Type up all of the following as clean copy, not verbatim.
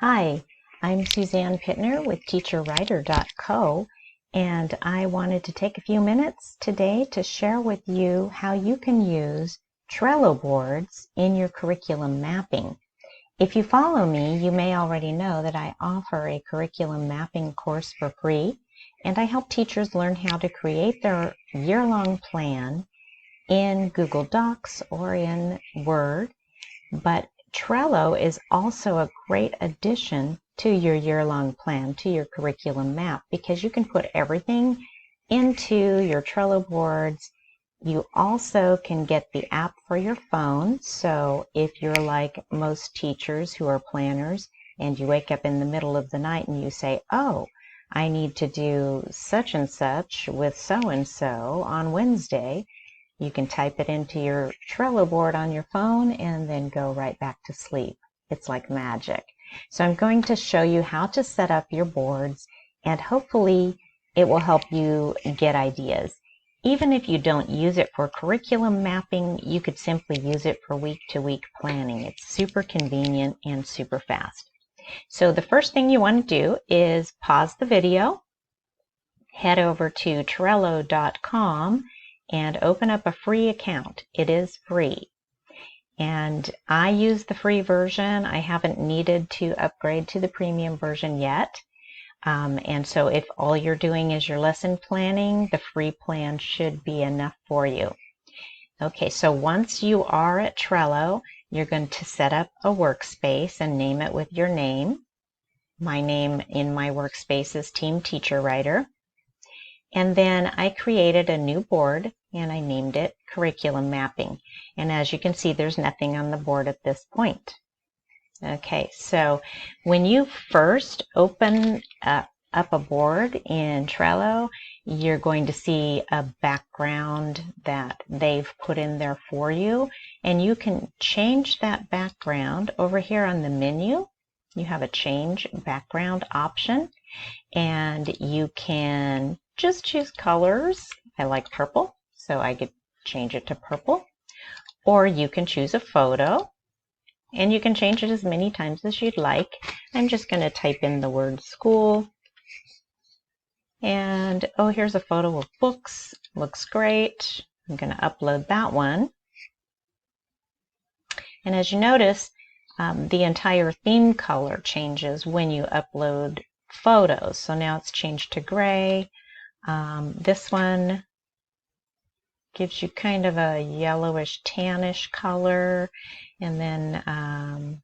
Hi, I'm Suzanne Pittner with TeacherWriter.co, and I wanted to take a few minutes today to share with you how you can use Trello boards in your curriculum mapping. If you follow me, you may already know that I offer a curriculum mapping course for free, and I help teachers learn how to create their year-long plan in Google Docs or in Word. But Trello is also a great addition to your year-long plan, to your curriculum map, because you can put everything into your Trello boards. You also can get the app for your phone. So if you're like most teachers who are planners and you wake up in the middle of the night and you say, oh, I need to do such and such with so-and-so on Wednesday, you can type it into your Trello board on your phone and then go right back to sleep. It's like magic. So I'm going to show you how to set up your boards, and hopefully it will help you get ideas. Even if you don't use it for curriculum mapping, you could simply use it for week-to-week planning. It's super convenient and super fast. So the first thing you want to do is pause the video, head over to Trello.com, and open up a free account. It is free. And I use the free version. I haven't needed to upgrade to the premium version yet. And so if all you're doing is your lesson planning, the free plan should be enough for you. Okay, so once you are at Trello, you're going to set up a workspace and name it with your name. My name in my workspace is Team Teacher Writer. And then I created a new board and I named it Curriculum Mapping. And as you can see, there's nothing on the board at this point. Okay, so when you first open up a board in Trello, you're going to see a background that they've put in there for you. And you can change that background over here on the menu. You have a change background option, and you can just choose colors. I like purple, so I could change it to purple. Or you can choose a photo, and you can change it as many times as you'd like. I'm just going to type in the word school. And oh, here's a photo of books. Looks great. I'm going to upload that one. And as you notice, the entire theme color changes when you upload photos. So now it's changed to gray. This one gives you kind of a yellowish tannish color. And then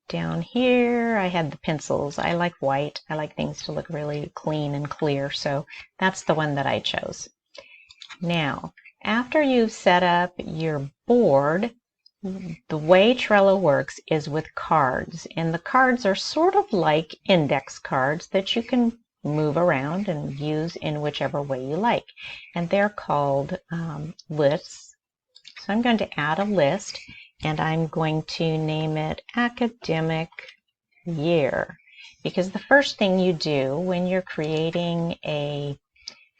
down here I had the pencils. I like white. I like things to look really clean and clear. So that's the one that I chose. Now, after you've set up your board, the way Trello works is with cards. And the cards are sort of like index cards that you can move around and use in whichever way you like. And they're called lists. So I'm going to add a list, and I'm going to name it Academic Year, because the first thing you do when you're creating a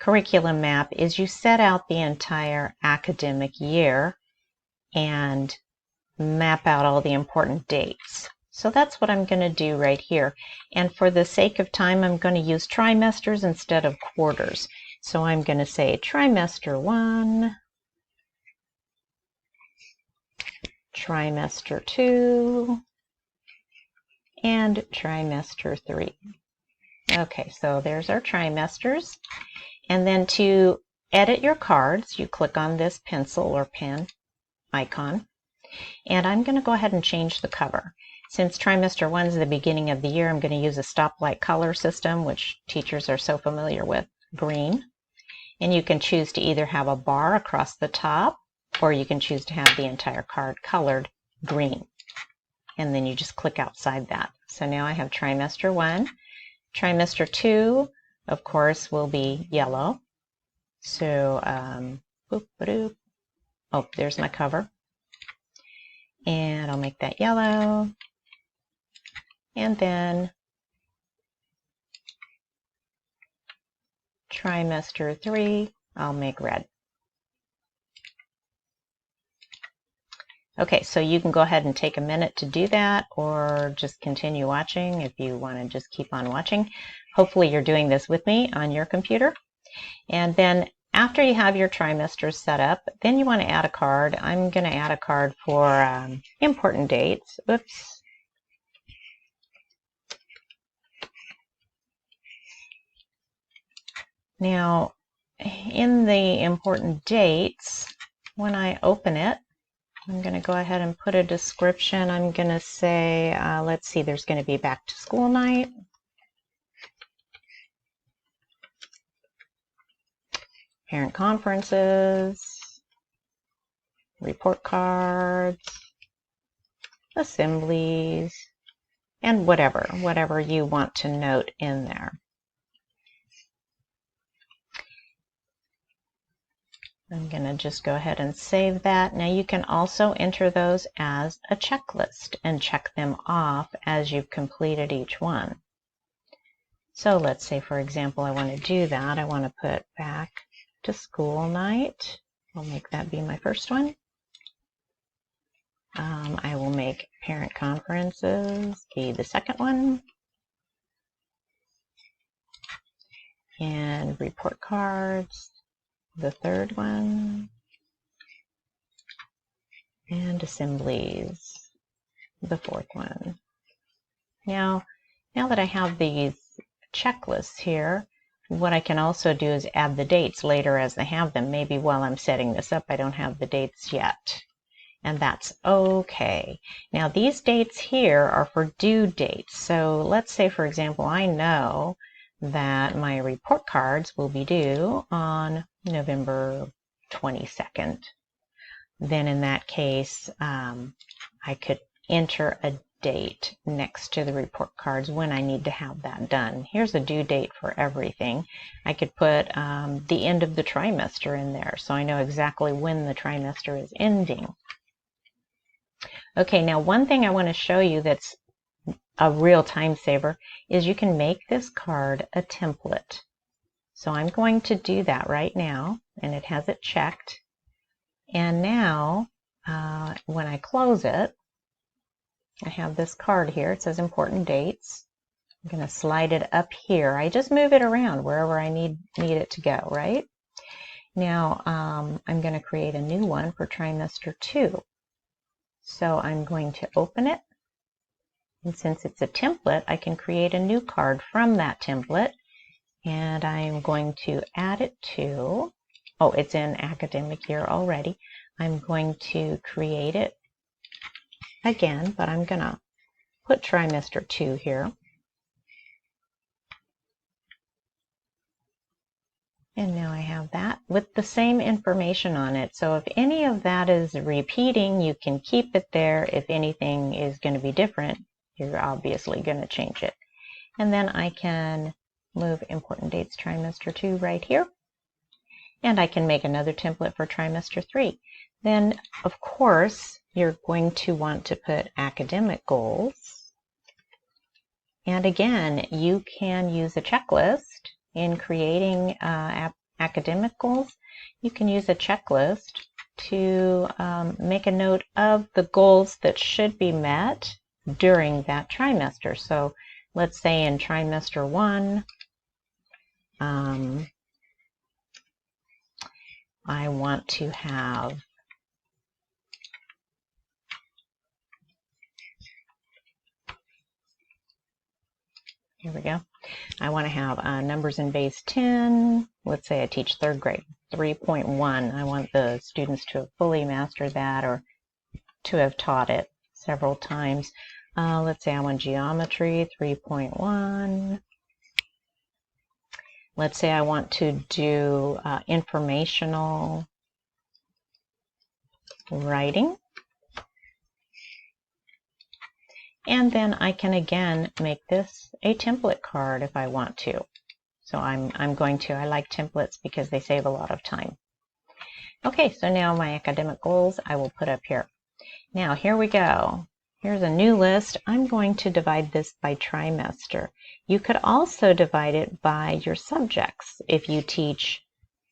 curriculum map is you set out the entire academic year and map out all the important dates. So that's what I'm going to do right here. And for the sake of time, I'm going to use trimesters instead of quarters. So I'm going to say trimester 1, trimester 2, and trimester 3. Okay, so there's our trimesters. And then to edit your cards, you click on this pencil or pen icon. And I'm going to go ahead and change the cover. Since trimester 1 is the beginning of the year, I'm going to use a stoplight color system, which teachers are so familiar with, green. And you can choose to either have a bar across the top, or you can choose to have the entire card colored green. And then you just click outside that. So now I have trimester 1. Trimester 2, of course, will be yellow. So, oh, there's my cover. And I'll make that yellow. And then trimester 3, I'll make red. Okay, so you can go ahead and take a minute to do that, or just continue watching if you want to just keep on watching. Hopefully you're doing this with me on your computer. And then after you have your trimesters set up, then you want to add a card. I'm going to add a card for important dates. Oops. Now, in the important dates, when I open it, I'm going to go ahead and put a description. I'm going to say, let's see, there's going to be back to school night. Parent conferences, report cards, assemblies, and whatever you want to note in there. I'm going to just go ahead and save that. Now you can also enter those as a checklist and check them off as you've completed each one. So let's say, for example, I want to do that. I want to put back to school night. I'll make that be my first one. I will make parent conferences be the second one. And report cards, the third one. And assemblies, the fourth one. Now that I have these checklists here, what I can also do is add the dates later as I have them. Maybe while I'm setting this up, I don't have the dates yet. And that's okay. Now these dates here are for due dates. So let's say, for example, I know that my report cards will be due on November 22nd. Then in that case, I could enter a date next to the report cards when I need to have that done. Here's a due date for everything. I could put the end of the trimester in there, so I know exactly when the trimester is ending. Okay, now one thing I want to show you that's a real time saver is you can make this card a template. So I'm going to do that right now, and it has it checked. And now, when I close it, I have this card here. It says important dates. I'm going to slide it up here. I just move it around wherever I need it to go, right? Now, I'm going to create a new one for trimester 2. So I'm going to open it. And since it's a template, I can create a new card from that template. And I'm going to add it to, oh, it's in academic year already. I'm going to create it again, but I'm going to put trimester 2 here. And now I have that with the same information on it. So if any of that is repeating, you can keep it there. If anything is going to be different, you're obviously going to change it. And then I can move important dates trimester 2 right here. And I can make another template for trimester 3. Then, of course, you're going to want to put academic goals. And again, you can use a checklist in creating academic goals. You can use a checklist to make a note of the goals that should be met during that trimester. So let's say in trimester 1, I want to have here we go. I want to have numbers in base 10. Let's say I teach third grade, 3.1. I want the students to have fully mastered that or to have taught it several times. Let's say I want geometry, 3.1. Let's say I want to do informational writing. And then I can again make this a template card if I want to. So I like templates because they save a lot of time. Okay, so now my academic goals I will put up here. Now here we go. Here's a new list. I'm going to divide this by trimester. You could also divide it by your subjects. If you teach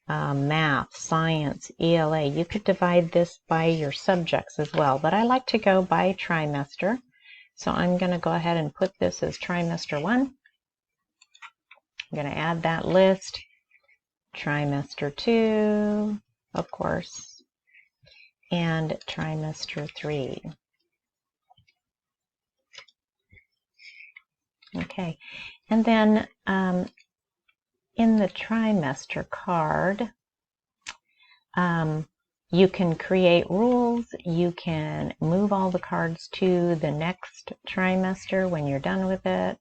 math, science, ELA. You could divide this by your subjects as well, but I like to go by trimester. So I'm going to go ahead and put this as trimester 1. I'm going to add that list. Trimester 2, of course, and trimester 3. Okay, and then in the trimester card, you can create rules. You can move all the cards to the next trimester when you're done with it,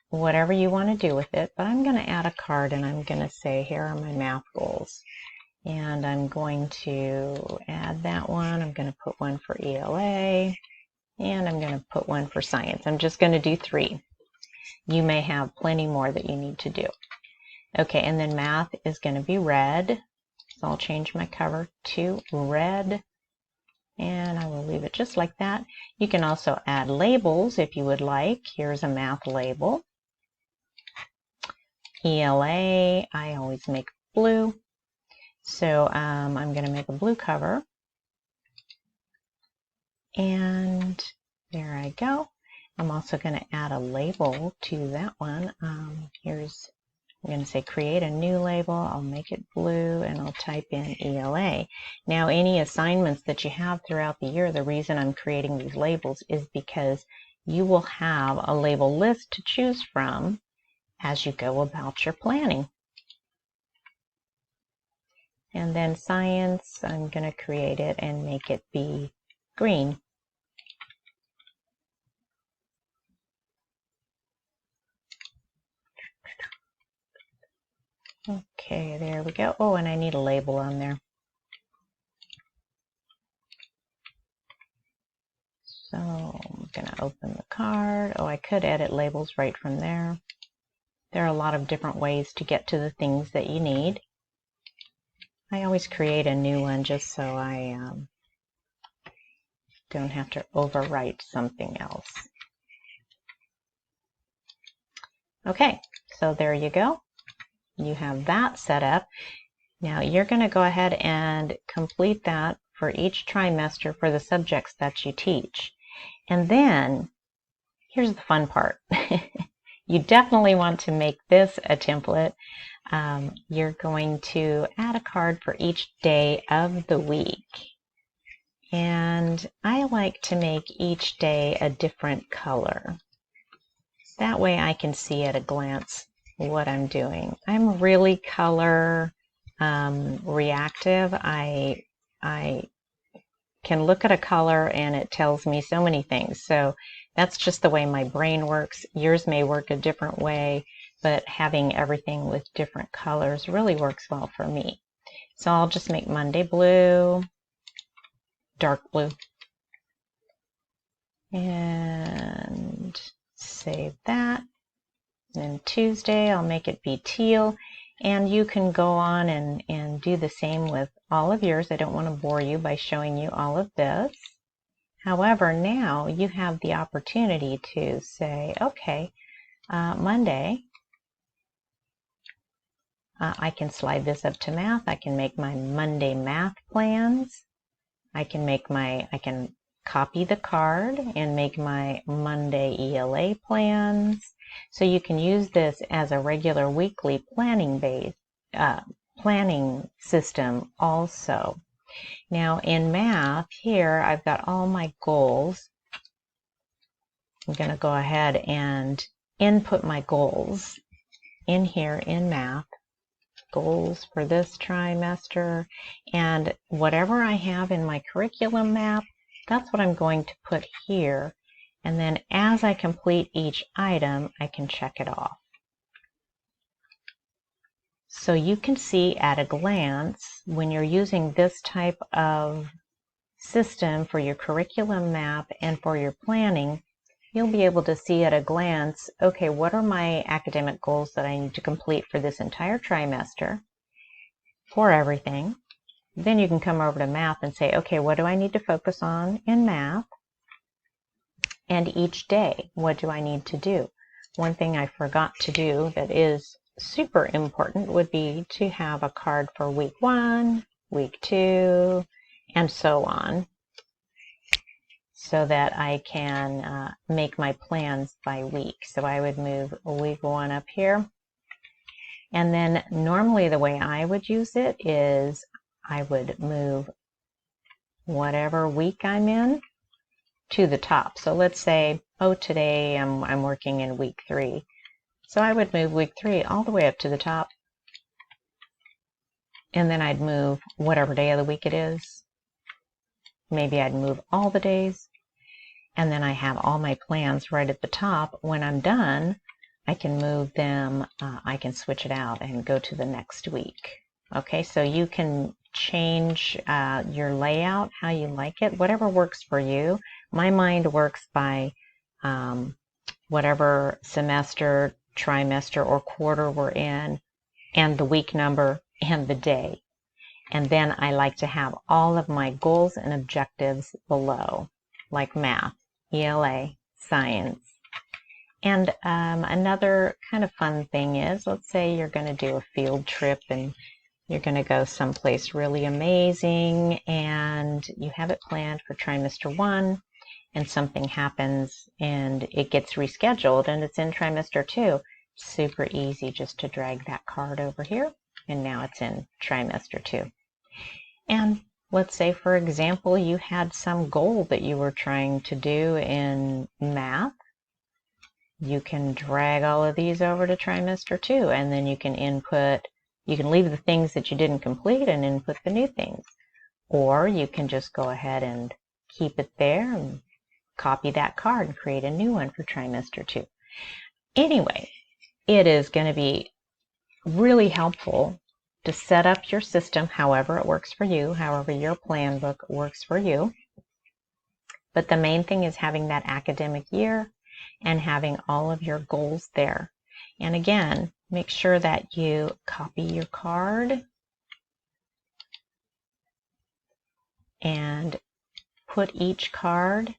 whatever you want to do with it. But I'm going to add a card and I'm going to say, here are my math goals. And I'm going to add that one. I'm going to put one for ELA, and I'm going to put one for science. I'm just going to do 3. You may have plenty more that you need to do. Okay, and then math is going to be red. So I'll change my cover to red, and I will leave it just like that. You can also add labels if you would like. Here's a math label. ELA, I always make blue. So I'm going to make a blue cover. And there I go. I'm also going to add a label to that one. I'm going to say create a new label. I'll make it blue and I'll type in ELA. Now, any assignments that you have throughout the year, the reason I'm creating these labels is because you will have a label list to choose from as you go about your planning. And then science, I'm going to create it and make it be green. Okay, there we go. Oh, and I need a label on there. So I'm going to open the card. Oh, I could edit labels right from there. There are a lot of different ways to get to the things that you need. I always create a new one just so I don't have to overwrite something else. Okay, so there you go. You have that set up. Now you're going to go ahead and complete that for each trimester for the subjects that you teach. And then, here's the fun part. You definitely want to make this a template. You're going to add a card for each day of the week. And I like to make each day a different color. That way I can see at a glance what I'm doing. I'm really color reactive. I can look at a color and it tells me so many things. So that's just the way my brain works. Yours may work a different way, but having everything with different colors really works well for me. So I'll just make Monday blue, dark blue, and save that. Then Tuesday, I'll make it be teal. And you can go on and do the same with all of yours. I don't want to bore you by showing you all of this. However, now you have the opportunity to say, okay, Monday, I can slide this up to math. I can make my Monday math plans. I can copy the card and make my Monday ELA plans. So you can use this as a regular weekly planning system also. Now in math here, I've got all my goals. I'm going to go ahead and input my goals in here in math. Goals for this trimester, and whatever I have in my curriculum map, that's what I'm going to put here. And then as I complete each item, I can check it off. So you can see at a glance, when you're using this type of system for your curriculum map and for your planning, you'll be able to see at a glance, okay, what are my academic goals that I need to complete for this entire trimester, for everything. Then you can come over to math and say, okay, what do I need to focus on in math? And each day, what do I need to do? One thing I forgot to do that is super important would be to have a card for week 1, week 2, and so on, so that I can make my plans by week. So I would move week 1 up here. And then normally the way I would use it is I would move whatever week I'm in to the top. So let's say, oh, today I'm working in week 3. So I would move week 3 all the way up to the top. And then I'd move whatever day of the week it is. Maybe I'd move all the days. And then I have all my plans right at the top. When I'm done, I can move them, I can switch it out and go to the next week. Okay, so you can change your layout, how you like it, whatever works for you. My mind works by whatever semester, trimester, or quarter we're in, and the week number and the day. And then I like to have all of my goals and objectives below, like math, ELA, science. And another kind of fun thing is, let's say you're going to do a field trip and you're going to go someplace really amazing and you have it planned for trimester 1 and something happens and it gets rescheduled and it's in trimester 2. Super easy just to drag that card over here and now it's in trimester 2. And let's say, for example, you had some goal that you were trying to do in math. You can drag all of these over to trimester 2, and then you can leave the things that you didn't complete and input the new things. Or you can just go ahead and keep it there and copy that card and create a new one for trimester 2. Anyway, it is going to be really helpful to set up your system however it works for you, however your plan book works for you. But the main thing is having that academic year and having all of your goals there. And again, make sure that you copy your card and put each card,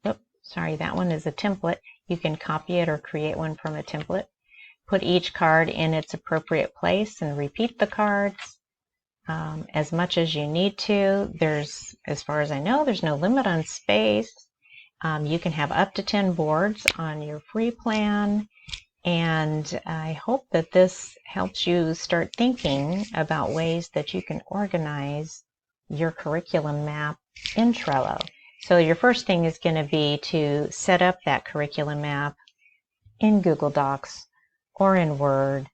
that one is a template. You can copy it or create one from a template. Put each card in its appropriate place and repeat the cards as much as you need to. As far as I know, there's no limit on space. You can have up to 10 boards on your free plan. And I hope that this helps you start thinking about ways that you can organize your curriculum map in Trello. So your first thing is going to be to set up that curriculum map in Google Docs or in Word.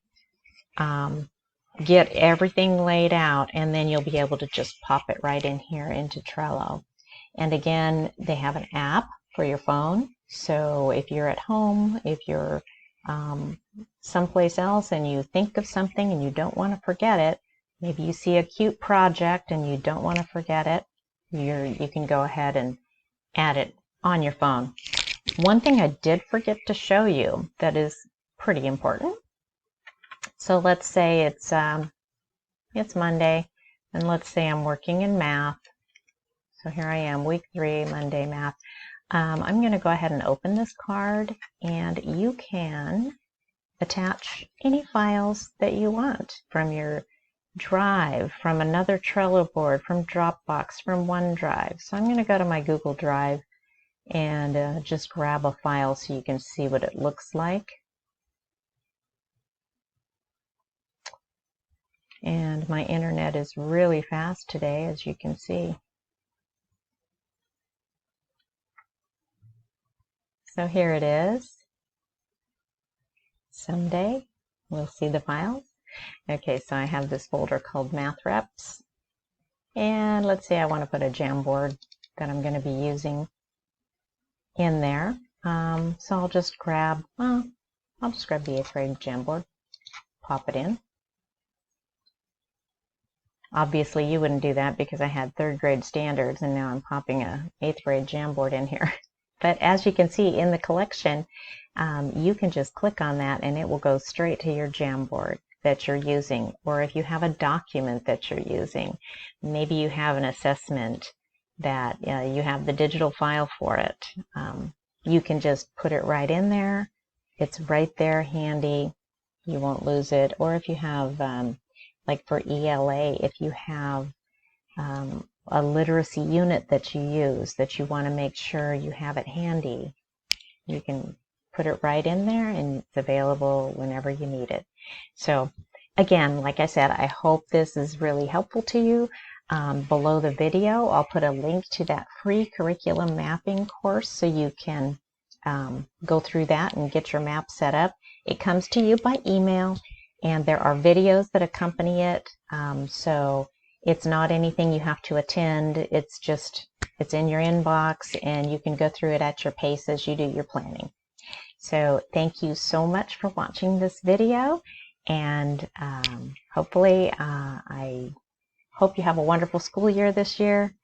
Get everything laid out, and then you'll be able to just pop it right in here into Trello. And again, they have an app for your phone. So if you're at home, if you're someplace else and you think of something and you don't want to forget it, maybe you see a cute project and you don't want to forget it, you can go ahead and add it on your phone. One thing I did forget to show you that is pretty important. So let's say it's Monday, and let's say I'm working in math. So here I am, week 3, Monday math. I'm going to go ahead and open this card, and you can attach any files that you want from your Drive, from another Trello board, from Dropbox, from OneDrive. So I'm going to go to my Google Drive and just grab a file so you can see what it looks like. And my internet is really fast today, as you can see. So here it is. Someday we'll see the files. Okay, so I have this folder called Math Reps. And let's say I want to put a Jamboard that I'm going to be using in there. So I'll just grab the 8th grade Jamboard, pop it in. Obviously, you wouldn't do that because I had 3rd grade standards, and now I'm popping a 8th grade Jamboard in here. But as you can see in the collection, you can just click on that and it will go straight to your Jamboard that you're using. Or if you have a document that you're using, maybe you have an assessment that you have the digital file for it. You can just put it right in there. It's right there handy. you won't lose it. Or if you have, like for ELA, if you have a literacy unit that you use that you want to make sure you have it handy, you can put it right in there and it's available whenever you need it. So again, like I said, I hope this is really helpful to you. Below the video, I'll put a link to that free curriculum mapping course so you can go through that and get your map set up. It comes to you by email, and there are videos that accompany it. So it's not anything you have to attend. It's in your inbox, and you can go through it at your pace as you do your planning. So thank you so much for watching this video, and hopefully I hope you have a wonderful school year this year,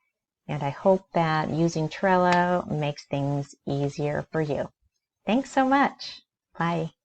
and I hope that using Trello makes things easier for you. Thanks so much. Bye.